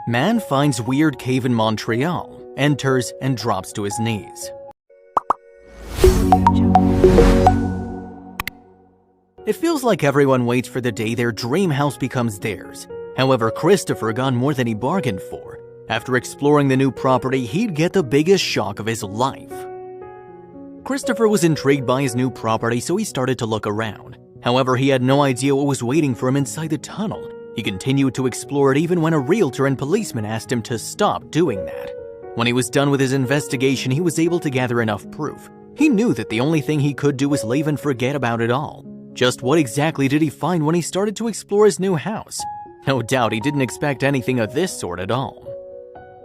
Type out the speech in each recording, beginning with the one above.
Man finds weird cave in Montreal, enters and drops to his knees. It feels like everyone waits for the day their dream house becomes theirs. However, Christopher got more than he bargained for. After exploring the new property, he'd get the biggest shock of his life. Christopher was intrigued by his new property, so he started to look around. However, he had no idea what was waiting for him inside the tunnel. He continued to explore it even when a realtor and policeman asked him to stop doing that. When he was done with his investigation, he was able to gather enough proof. He knew that the only thing he could do was leave and forget about it all. Just what exactly did he find when he started to explore his new house? No doubt he didn't expect anything of this sort at all.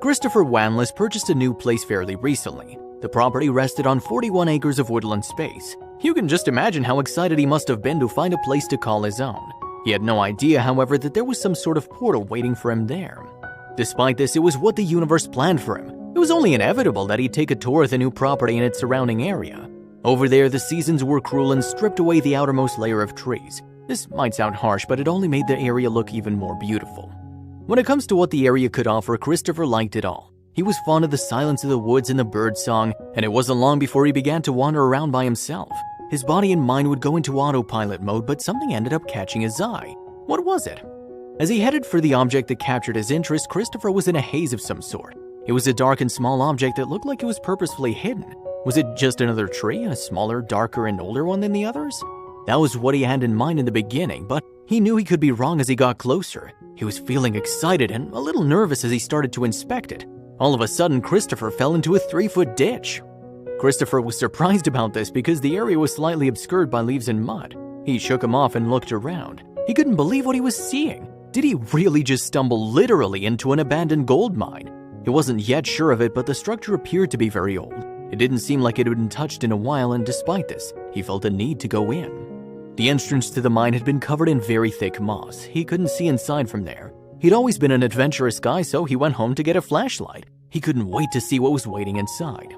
Christopher Wanless purchased a new place fairly recently. The property rested on 41 acres of woodland space. You can just imagine how excited he must have been to find a place to call his own. He had no idea, however, that there was some sort of portal waiting for him there. Despite this, it was what the universe planned for him. It was only inevitable that he'd take a tour of the new property and its surrounding area. Over there, the seasons were cruel and stripped away the outermost layer of trees. This might sound harsh, but it only made the area look even more beautiful. When it comes to what the area could offer, Christopher liked it all. He was fond of the silence of the woods and the bird song, and it wasn't long before he began to wander around by himself. His body and mind would go into autopilot mode, but something ended up catching his eye. What was it? As he headed for the object that captured his interest, Christopher was in a haze of some sort. It was a dark and small object that looked like it was purposefully hidden. Was it just another tree, a smaller, darker, and older one than the others? That was what he had in mind in the beginning, but he knew he could be wrong as he got closer. He was feeling excited and a little nervous as he started to inspect it. All of a sudden, Christopher fell into a 3-foot ditch. Christopher was surprised about this because the area was slightly obscured by leaves and mud. He shook them off and looked around. He couldn't believe what he was seeing. Did he really just stumble literally into an abandoned gold mine? He wasn't yet sure of it, but the structure appeared to be very old. It didn't seem like it had been touched in a while, and despite this, he felt a need to go in. The entrance to the mine had been covered in very thick moss. He couldn't see inside from there. He'd always been an adventurous guy, so he went home to get a flashlight. He couldn't wait to see what was waiting inside.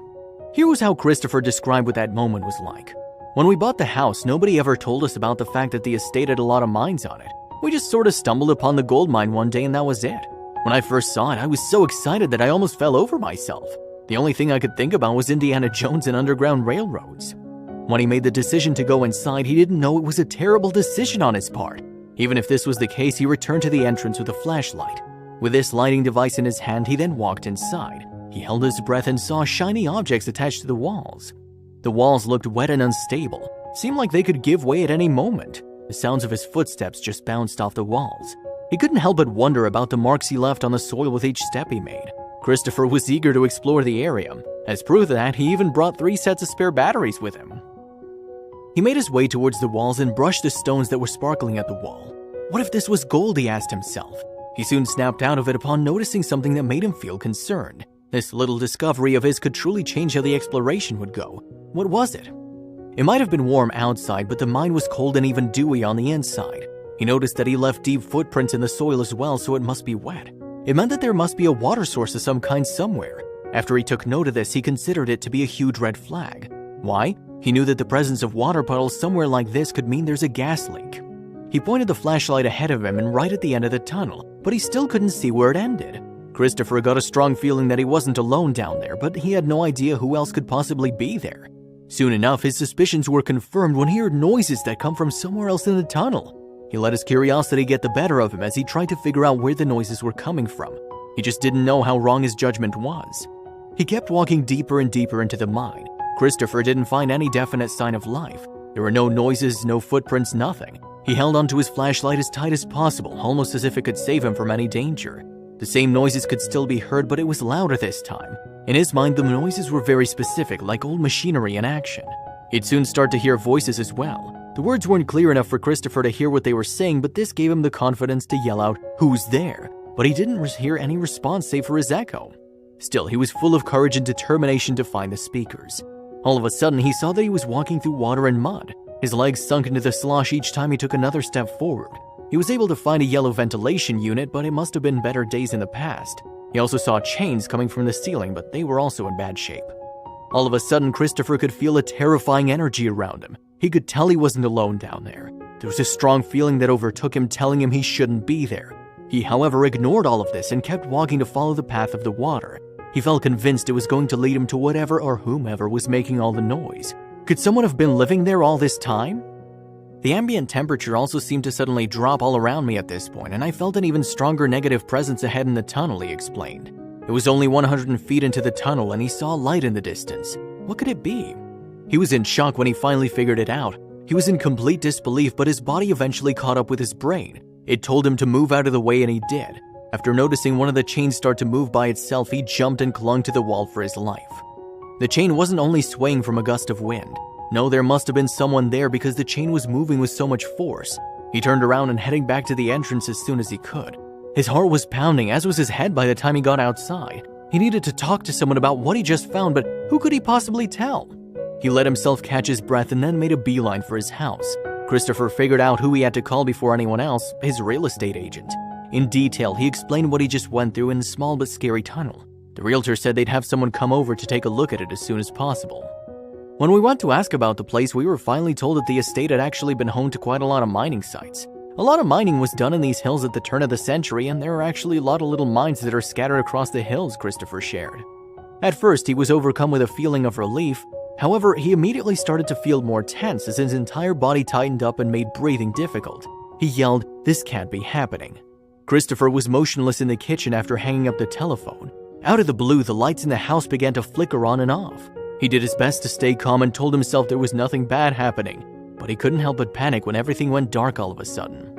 Here was how Christopher described what that moment was like. When we bought the house, nobody ever told us about the fact that the estate had a lot of mines on it. We just sort of stumbled upon the gold mine one day and that was it. When I first saw it, I was so excited that I almost fell over myself. The only thing I could think about was Indiana Jones and Underground Railroads. When he made the decision to go inside, he didn't know it was a terrible decision on his part. Even if this was the case, he returned to the entrance with a flashlight. With this lighting device in his hand, he then walked inside. He held his breath and saw shiny objects attached to the walls. The walls looked wet and unstable, seemed like they could give way at any moment. The sounds of his footsteps just bounced off the walls. He couldn't help but wonder about the marks he left on the soil with each step he made. Christopher was eager to explore the area. As proof of that, he even brought 3 sets of spare batteries with him. He made his way towards the walls and brushed the stones that were sparkling at the wall. What if this was gold, he asked himself. He soon snapped out of it upon noticing something that made him feel concerned. This little discovery of his could truly change how the exploration would go. What was it? It might have been warm outside, but the mine was cold and even dewy on the inside. He noticed that he left deep footprints in the soil as well, so it must be wet. It meant that there must be a water source of some kind somewhere. After he took note of this, he considered it to be a huge red flag. Why? He knew that the presence of water puddles somewhere like this could mean there's a gas leak. He pointed the flashlight ahead of him and right at the end of the tunnel, but he still couldn't see where it ended. Christopher got a strong feeling that he wasn't alone down there, but he had no idea who else could possibly be there. Soon enough, his suspicions were confirmed when he heard noises that come from somewhere else in the tunnel. He let his curiosity get the better of him as he tried to figure out where the noises were coming from. He just didn't know how wrong his judgment was. He kept walking deeper and deeper into the mine. Christopher didn't find any definite sign of life. There were no noises, no footprints, nothing. He held onto his flashlight as tight as possible, almost as if it could save him from any danger. The same noises could still be heard, but it was louder this time. In his mind, the noises were very specific, like old machinery in action. He'd soon start to hear voices as well. The words weren't clear enough for Christopher to hear what they were saying, but this gave him the confidence to yell out, "Who's there?" But he didn't hear any response save for his echo. Still, he was full of courage and determination to find the speakers. All of a sudden, he saw that he was walking through water and mud. His legs sunk into the slosh each time he took another step forward. He was able to find a yellow ventilation unit, but it must have been better days in the past. He also saw chains coming from the ceiling, but they were also in bad shape. All of a sudden, Christopher could feel a terrifying energy around him. He could tell he wasn't alone down there. There was a strong feeling that overtook him, telling him he shouldn't be there. He, however, ignored all of this and kept walking to follow the path of the water. He felt convinced it was going to lead him to whatever or whomever was making all the noise. Could someone have been living there all this time? The ambient temperature also seemed to suddenly drop all around me at this point, and I felt an even stronger negative presence ahead in the tunnel, he explained. It was only 100 feet into the tunnel and he saw a light in the distance. What could it be? He was in shock when he finally figured it out. He was in complete disbelief, but his body eventually caught up with his brain. It told him to move out of the way, and he did. After noticing one of the chains start to move by itself, he jumped and clung to the wall for his life. The chain wasn't only swaying from a gust of wind. No, there must have been someone there because the chain was moving with so much force. He turned around and heading back to the entrance as soon as he could. His heart was pounding, as was his head by the time he got outside. He needed to talk to someone about what he just found, but who could he possibly tell? He let himself catch his breath and then made a beeline for his house. Christopher figured out who he had to call before anyone else, his real estate agent. In detail, he explained what he just went through in the small but scary tunnel. The realtor said they'd have someone come over to take a look at it as soon as possible. When we went to ask about the place, we were finally told that the estate had actually been home to quite a lot of mining sites. A lot of mining was done in these hills at the turn of the century, and there are actually a lot of little mines that are scattered across the hills, Christopher shared. At first, he was overcome with a feeling of relief. However, he immediately started to feel more tense as his entire body tightened up and made breathing difficult. He yelled, "This can't be happening." Christopher was motionless in the kitchen after hanging up the telephone. Out of the blue, the lights in the house began to flicker on and off. He did his best to stay calm and told himself there was nothing bad happening, but he couldn't help but panic when everything went dark all of a sudden.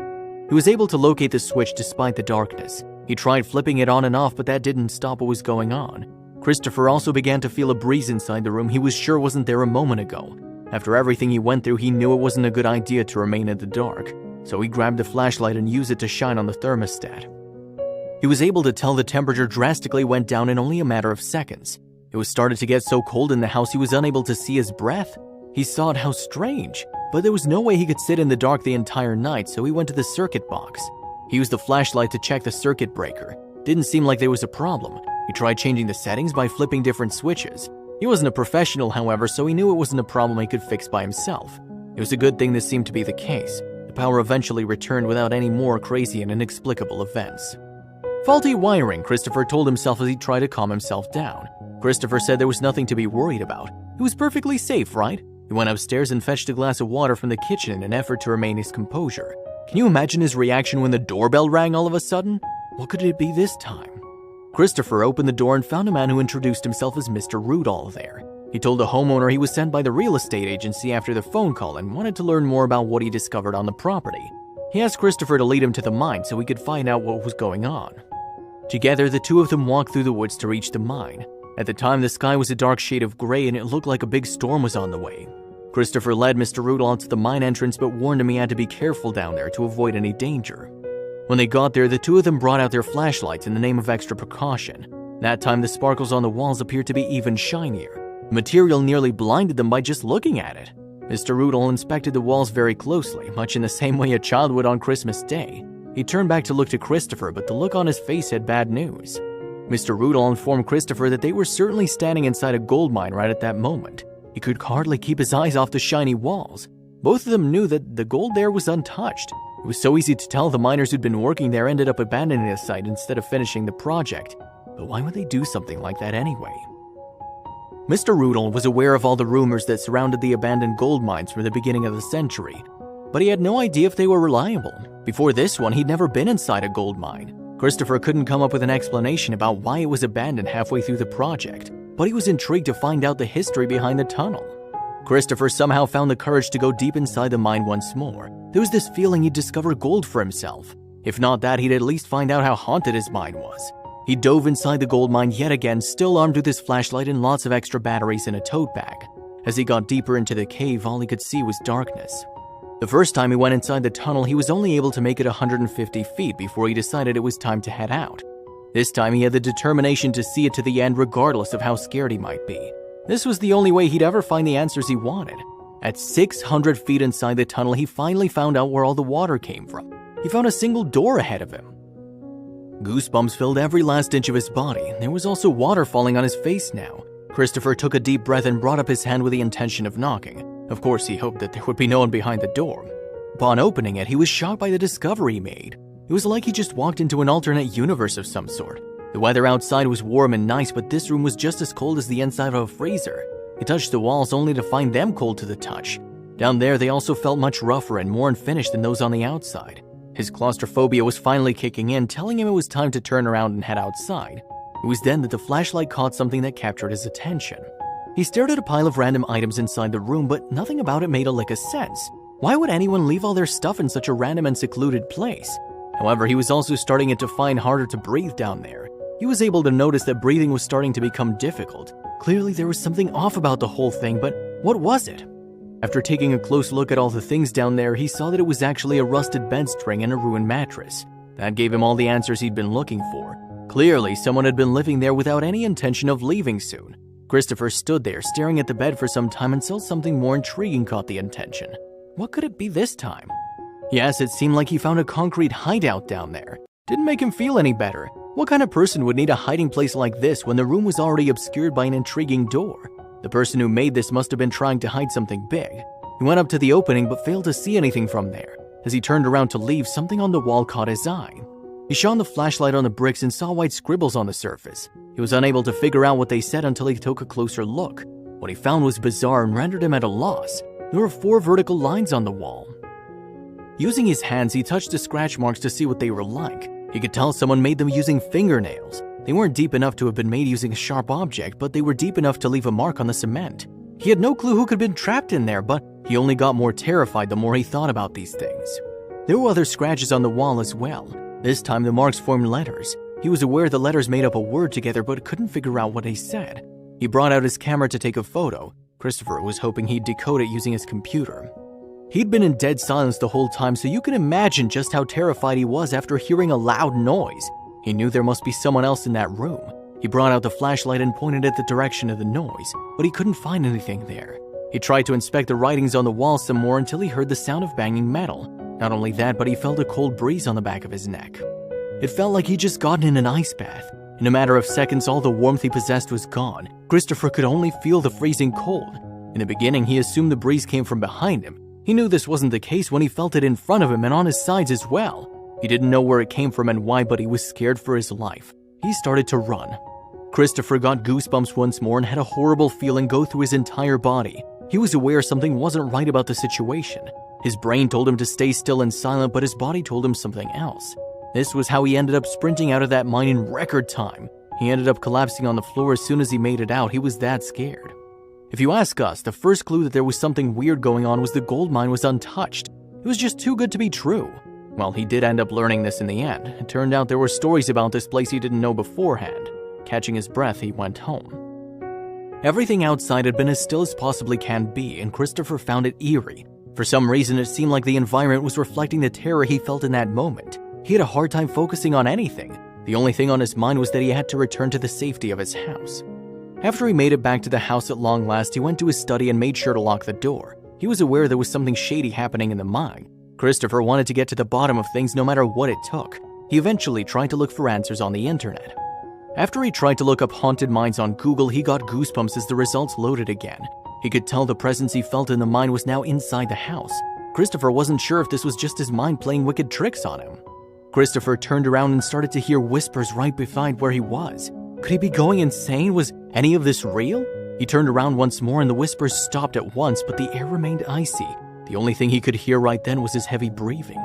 He was able to locate the switch despite the darkness. He tried flipping it on and off, but that didn't stop what was going on. Christopher also began to feel a breeze inside the room he was sure wasn't there a moment ago. After everything he went through, he knew it wasn't a good idea to remain in the dark, so he grabbed a flashlight and used it to shine on the thermostat. He was able to tell the temperature drastically went down in only a matter of seconds. It was started to get so cold in the house he was unable to see his breath. He thought how strange, but there was no way he could sit in the dark the entire night, so he went to the circuit box. He used the flashlight to check the circuit breaker. Didn't seem like there was a problem. He tried changing the settings by flipping different switches. He wasn't a professional, however, so he knew it wasn't a problem he could fix by himself. It was a good thing this seemed to be the case. The power eventually returned without any more crazy and inexplicable events. Faulty wiring, Christopher told himself as he tried to calm himself down. Christopher said there was nothing to be worried about. It was perfectly safe, right? He went upstairs and fetched a glass of water from the kitchen in an effort to remain his composure. Can you imagine his reaction when the doorbell rang all of a sudden? What could it be this time? Christopher opened the door and found a man who introduced himself as Mr. Rudall there. He told the homeowner he was sent by the real estate agency after the phone call and wanted to learn more about what he discovered on the property. He asked Christopher to lead him to the mine so he could find out what was going on. Together, the two of them walked through the woods to reach the mine. At the time, the sky was a dark shade of gray and it looked like a big storm was on the way. Christopher led Mr. Rudall to the mine entrance but warned him he had to be careful down there to avoid any danger. When they got there, the two of them brought out their flashlights in the name of extra precaution. That time, the sparkles on the walls appeared to be even shinier. The material nearly blinded them by just looking at it. Mr. Rudall inspected the walls very closely, much in the same way a child would on Christmas Day. He turned back to look to Christopher, but the look on his face had bad news. Mr. Rudall informed Christopher that they were certainly standing inside a gold mine right at that moment. He could hardly keep his eyes off the shiny walls. Both of them knew that the gold there was untouched. It was so easy to tell the miners who'd been working there ended up abandoning the site instead of finishing the project. But why would they do something like that anyway? Mr. Rudall was aware of all the rumors that surrounded the abandoned gold mines from the beginning of the century, but he had no idea if they were reliable. Before this one, he'd never been inside a gold mine. Christopher couldn't come up with an explanation about why it was abandoned halfway through the project, but he was intrigued to find out the history behind the tunnel. Christopher somehow found the courage to go deep inside the mine once more. There was this feeling he'd discover gold for himself. If not that, he'd at least find out how haunted his mine was. He dove inside the gold mine yet again, still armed with his flashlight and lots of extra batteries in a tote bag. As he got deeper into the cave, all he could see was darkness. The first time he went inside the tunnel, he was only able to make it 150 feet before he decided it was time to head out. This time he had the determination to see it to the end regardless of how scared he might be. This was the only way he'd ever find the answers he wanted. At 600 feet inside the tunnel, he finally found out where all the water came from. He found a single door ahead of him. Goosebumps filled every last inch of his body. There was also water falling on his face now. Christopher took a deep breath and brought up his hand with the intention of knocking. Of course, he hoped that there would be no one behind the door. Upon opening it, he was shocked by the discovery he made. It was like he just walked into an alternate universe of some sort. The weather outside was warm and nice, but this room was just as cold as the inside of a freezer. He touched the walls only to find them cold to the touch. Down there, they also felt much rougher and more unfinished than those on the outside. His claustrophobia was finally kicking in, telling him it was time to turn around and head outside. It was then that the flashlight caught something that captured his attention. He stared at a pile of random items inside the room, but nothing about it made a lick of sense. Why would anyone leave all their stuff in such a random and secluded place? However, he was also starting to find it harder to breathe down there. He was able to notice that breathing was starting to become difficult. Clearly, there was something off about the whole thing, but what was it? After taking a close look at all the things down there, he saw that it was actually a rusted bed string and a ruined mattress. That gave him all the answers he'd been looking for. Clearly, someone had been living there without any intention of leaving soon. Christopher stood there, staring at the bed for some time until something more intriguing caught the attention. What could it be this time? Yes, it seemed like he found a concrete hideout down there. Didn't make him feel any better. What kind of person would need a hiding place like this when the room was already obscured by an intriguing door? The person who made this must have been trying to hide something big. He went up to the opening but failed to see anything from there. As he turned around to leave, something on the wall caught his eye. He shone the flashlight on the bricks and saw white scribbles on the surface. He was unable to figure out what they said until he took a closer look. What he found was bizarre and rendered him at a loss. There were 4 vertical lines on the wall. Using his hands, he touched the scratch marks to see what they were like. He could tell someone made them using fingernails. They weren't deep enough to have been made using a sharp object, but they were deep enough to leave a mark on the cement. He had no clue who could have been trapped in there, but he only got more terrified the more he thought about these things. There were other scratches on the wall as well. This time the marks formed letters. He was aware the letters made up a word together but couldn't figure out what they said. He brought out his camera to take a photo. Christopher was hoping he'd decode it using his computer. He'd been in dead silence the whole time, so you can imagine just how terrified he was after hearing a loud noise. He knew there must be someone else in that room. He brought out the flashlight and pointed at the direction of the noise, but he couldn't find anything there. He tried to inspect the writings on the wall some more until he heard the sound of banging metal. Not only that, but he felt a cold breeze on the back of his neck. It felt like he'd just gotten in an ice bath. In a matter of seconds, all the warmth he possessed was gone. Christopher could only feel the freezing cold. In the beginning, he assumed the breeze came from behind him. He knew this wasn't the case when he felt it in front of him and on his sides as well. He didn't know where it came from and why, but he was scared for his life. He started to run. Christopher got goosebumps once more and had a horrible feeling go through his entire body. He was aware something wasn't right about the situation. His brain told him to stay still and silent, but his body told him something else. This was how he ended up sprinting out of that mine in record time. He ended up collapsing on the floor as soon as he made it out. He was that scared. If you ask us, the first clue that there was something weird going on was the gold mine was untouched. It was just too good to be true. Well, he did end up learning this in the end. It turned out there were stories about this place he didn't know beforehand. Catching his breath, he went home. Everything outside had been as still as possibly can be, and Christopher found it eerie. For some reason, it seemed like the environment was reflecting the terror he felt in that moment. He had a hard time focusing on anything. The only thing on his mind was that he had to return to the safety of his house. After he made it back to the house at long last, he went to his study and made sure to lock the door. He was aware there was something shady happening in the mine. Christopher wanted to get to the bottom of things no matter what it took. He eventually tried to look for answers on the internet. After he tried to look up haunted mines on Google, he got goosebumps as the results loaded again. He could tell the presence he felt in the mine was now inside the house. Christopher wasn't sure if this was just his mind playing wicked tricks on him. Christopher turned around and started to hear whispers right behind where he was. Could he be going insane? Was any of this real? He turned around once more and the whispers stopped at once, but the air remained icy. The only thing he could hear right then was his heavy breathing.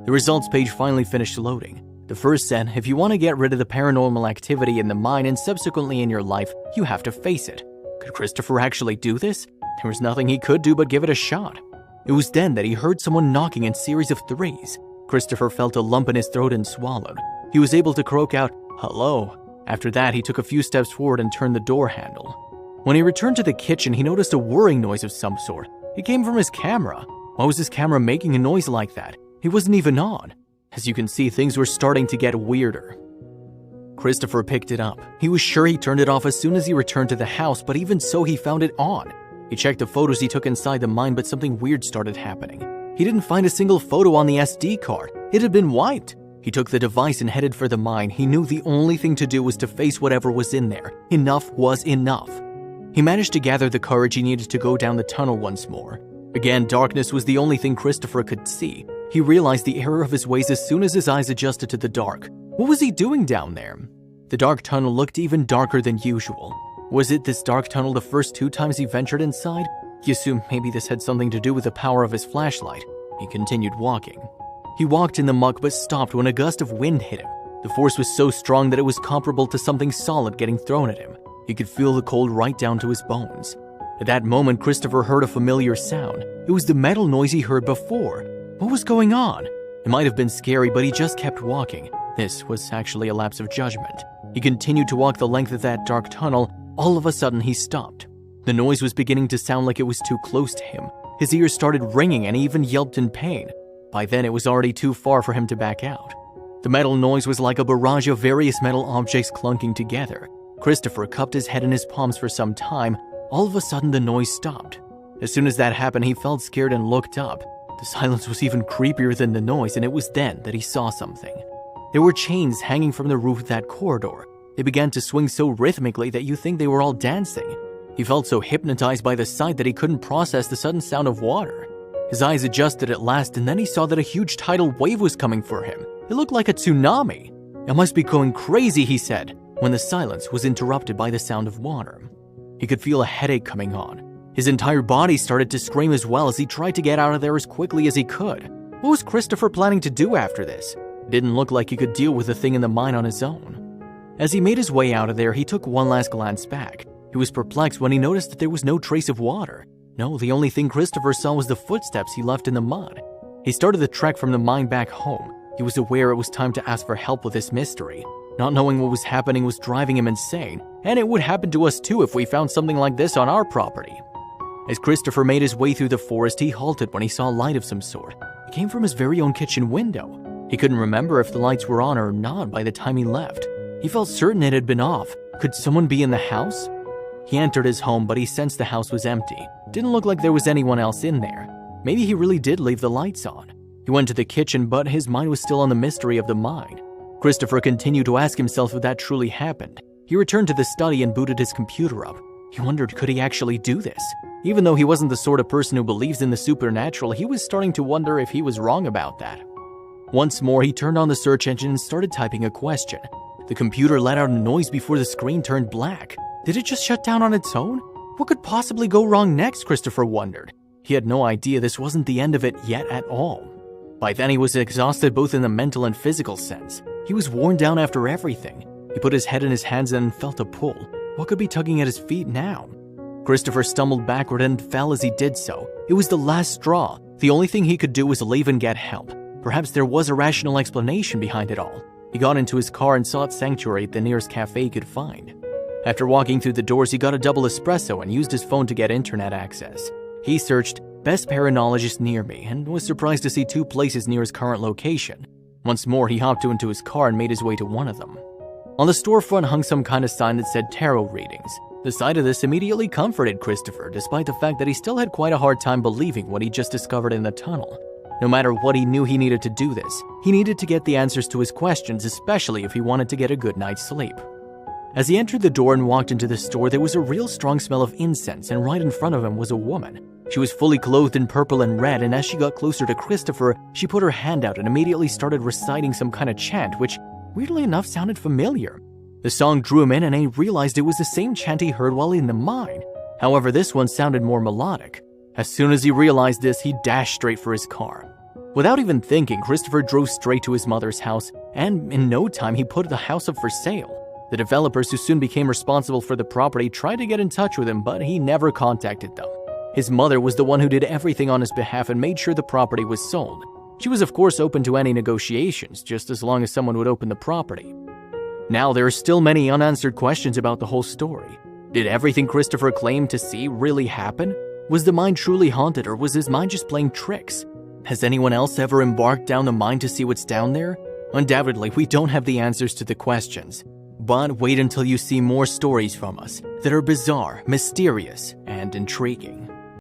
The results page finally finished loading. The first said, if you want to get rid of the paranormal activity in the mine and subsequently in your life, you have to face it. Could Christopher actually do this? There was nothing he could do but give it a shot. It was then that he heard someone knocking in series of threes. Christopher felt a lump in his throat and swallowed. He was able to croak out, "Hello." After that, he took a few steps forward and turned the door handle. When he returned to the kitchen, he noticed a whirring noise of some sort. It came from his camera. Why was his camera making a noise like that? It wasn't even on. As you can see, things were starting to get weirder. Christopher picked it up. He was sure he turned it off as soon as he returned to the house, but even so, he found it on. He checked the photos he took inside the mine, but something weird started happening. He didn't find a single photo on the SD card. It had been wiped. He took the device and headed for the mine. He knew the only thing to do was to face whatever was in there. Enough was enough. He managed to gather the courage he needed to go down the tunnel once more. Again, darkness was the only thing Christopher could see. He realized the error of his ways as soon as his eyes adjusted to the dark. What was he doing down there? The dark tunnel looked even darker than usual. Was it this dark tunnel the first 2 times he ventured inside? He assumed maybe this had something to do with the power of his flashlight. He continued walking. He walked in the muck but stopped when a gust of wind hit him. The force was so strong that it was comparable to something solid getting thrown at him. He could feel the cold right down to his bones. At that moment, Christopher heard a familiar sound. It was the metal noise he heard before. What was going on? It might have been scary, but he just kept walking. This was actually a lapse of judgment. He continued to walk the length of that dark tunnel. All of a sudden, he stopped. The noise was beginning to sound like it was too close to him. His ears started ringing and he even yelped in pain. By then, it was already too far for him to back out. The metal noise was like a barrage of various metal objects clunking together. Christopher cupped his head in his palms for some time. All of a sudden, the noise stopped. As soon as that happened, he felt scared and looked up. The silence was even creepier than the noise, and it was then that he saw something. There were chains hanging from the roof of that corridor. They began to swing so rhythmically that you think they were all dancing. He felt so hypnotized by the sight that he couldn't process the sudden sound of water. His eyes adjusted at last, and then he saw that a huge tidal wave was coming for him. It looked like a tsunami. "I must be going crazy," he said, when the silence was interrupted by the sound of water. He could feel a headache coming on. His entire body started to scream as well as he tried to get out of there as quickly as he could. What was Christopher planning to do after this? It didn't look like he could deal with the thing in the mine on his own. As he made his way out of there, he took one last glance back. He was perplexed when he noticed that there was no trace of water. No, the only thing Christopher saw was the footsteps he left in the mud. He started the trek from the mine back home. He was aware it was time to ask for help with this mystery. Not knowing what was happening was driving him insane, and it would happen to us too if we found something like this on our property. As Christopher made his way through the forest, he halted when he saw a light of some sort. It came from his very own kitchen window. He couldn't remember if the lights were on or not by the time he left. He felt certain it had been off. Could someone be in the house? He entered his home, but he sensed the house was empty. Didn't look like there was anyone else in there. Maybe he really did leave the lights on. He went to the kitchen, but his mind was still on the mystery of the mine. Christopher continued to ask himself if that truly happened. He returned to the study and booted his computer up. He wondered, could he actually do this? Even though he wasn't the sort of person who believes in the supernatural, he was starting to wonder if he was wrong about that. Once more, he turned on the search engine and started typing a question. The computer let out a noise before the screen turned black. Did it just shut down on its own? What could possibly go wrong next, Christopher wondered. He had no idea this wasn't the end of it yet at all. By then, he was exhausted both in the mental and physical sense. He was worn down after everything. He put his head in his hands and felt a pull. What could be tugging at his feet now? Christopher stumbled backward and fell as he did so. It was the last straw. The only thing he could do was leave and get help. Perhaps there was a rational explanation behind it all. He got into his car and sought sanctuary at the nearest cafe he could find. After walking through the doors, he got a double espresso and used his phone to get internet access. He searched "best paranologist near me" and was surprised to see 2 places near his current location. Once more, he hopped into his car and made his way to one of them. On the storefront hung some kind of sign that said tarot readings. The sight of this immediately comforted Christopher, despite the fact that he still had quite a hard time believing what he just discovered in the tunnel. No matter what, he knew he needed to do this. He needed to get the answers to his questions, especially if he wanted to get a good night's sleep. As he entered the door and walked into the store, there was a real strong smell of incense, and right in front of him was a woman. She was fully clothed in purple and red, and as she got closer to Christopher, she put her hand out and immediately started reciting some kind of chant, which, weirdly enough, sounded familiar. The song drew him in, and he realized it was the same chant he heard while in the mine. However, this one sounded more melodic. As soon as he realized this, he dashed straight for his car. Without even thinking, Christopher drove straight to his mother's house, and in no time, he put the house up for sale. The developers who soon became responsible for the property tried to get in touch with him, but he never contacted them. His mother was the one who did everything on his behalf and made sure the property was sold. She was of course open to any negotiations, just as long as someone would open the property. Now there are still many unanswered questions about the whole story. Did everything Christopher claimed to see really happen? Was the mine truly haunted, or was his mind just playing tricks? Has anyone else ever embarked down the mine to see what's down there? Undoubtedly, we don't have the answers to the questions. But wait until you see more stories from us that are bizarre, mysterious, and intriguing.